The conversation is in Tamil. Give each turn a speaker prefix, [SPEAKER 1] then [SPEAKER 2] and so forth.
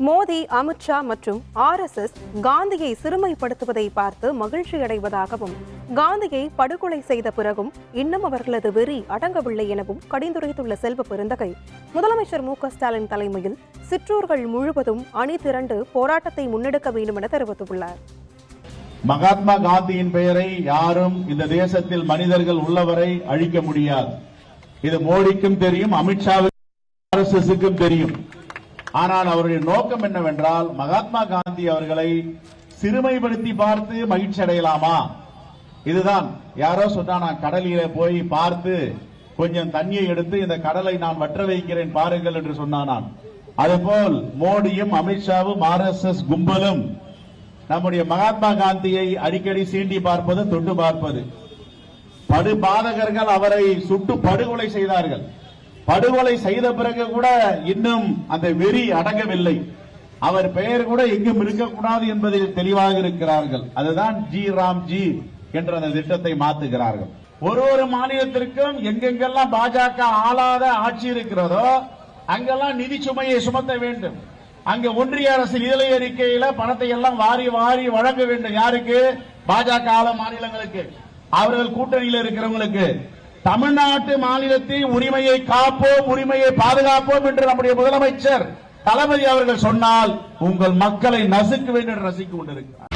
[SPEAKER 1] மோடி, அமித்ஷா மற்றும் RSS காந்தியை சிறுமைப்படுத்துவதை பார்த்து மகிழ்ச்சி அடைவதாகவும், காந்தியை படுகொலை செய்த பிறகும் இன்னும் அவர்களது வெறி அடங்கவில்லை எனவும் கடிந்துரைத்துள்ள செல்வ பெருந்தகை, முதலமைச்சர் மு.க.ஸ்டாலின் தலைமையில் சிற்றூர்கள் முழுவதும் அணி திரண்டு போராட்டத்தை முன்னெடுக்க வேண்டும் என தெரிவித்துள்ளார்.
[SPEAKER 2] மகாத்மா காந்தியின் பெயரை யாரும் இந்த தேசத்தில் மனிதர்கள் உள்ளவரை அழிக்க முடியாது. இது மோடிக்கும் தெரியும், அமித்ஷாவுக்கும் RSSக்கும் தெரியும். ஆனால் அவருடைய நோக்கம் என்னவென்றால், மகாத்மா காந்தி அவர்களை சிறுமைப்படுத்தி பார்த்து மகிழ்ச்சி அடையலாமா? இதுதான். யாரோ சொன்னா, நான் கடலிலே போய் பார்த்து கொஞ்சம் தண்ணியை எடுத்து இந்த கடலை நான் வற்ற வைக்கிறேன் பாருங்கள் என்று சொன்னான். அதுபோல் மோடியும் அமித்ஷாவும் RSS கும்பலும் நம்முடைய மகாத்மா காந்தியை அடிக்கடி சீண்டி பார்ப்பது, தொட்டு பார்ப்பது. படுபாதகர்கள் அவரை சுட்டு படுகொலை செய்தார்கள். படுகொலை செய்த பிறகு கூட இன்னும் அந்த வெறி அடங்கவில்லை. அவர் பெயர் கூட எங்கும் இருக்கக்கூடாது என்பதில் தெளிவாக இருக்கிறார்கள். அதுதான் ஜி ராம் ஜி என்ற அந்த திட்டத்தை மாற்றுகிறார்கள். ஒரு மாநிலத்திற்கும் எங்கெங்கெல்லாம் பாஜக ஆளாத ஆட்சி இருக்கிறதோ அங்கெல்லாம் நிதி சுமையை சுமத்த வேண்டும். அங்க ஒன்றிய அரசு நிதி அறிக்கையில பணத்தை எல்லாம் வாரி வாரி வழங்க வேண்டும். யாருக்கு? பாஜக ஆள மாநிலங்களுக்கு, அவர்கள் கூட்டணியில் இருக்கிறவங்களுக்கு. தமிழ்நாட்டு மாநிலத்தின் உரிமையை காப்போம், உரிமையை பாதுகாப்போம் என்று நம்முடைய முதலமைச்சர் தளபதி அவர்கள் சொன்னால், உங்கள் மக்களை நசுக்க வேண்டும் என்று ரசித்துக் கொண்டிருக்கிறார்.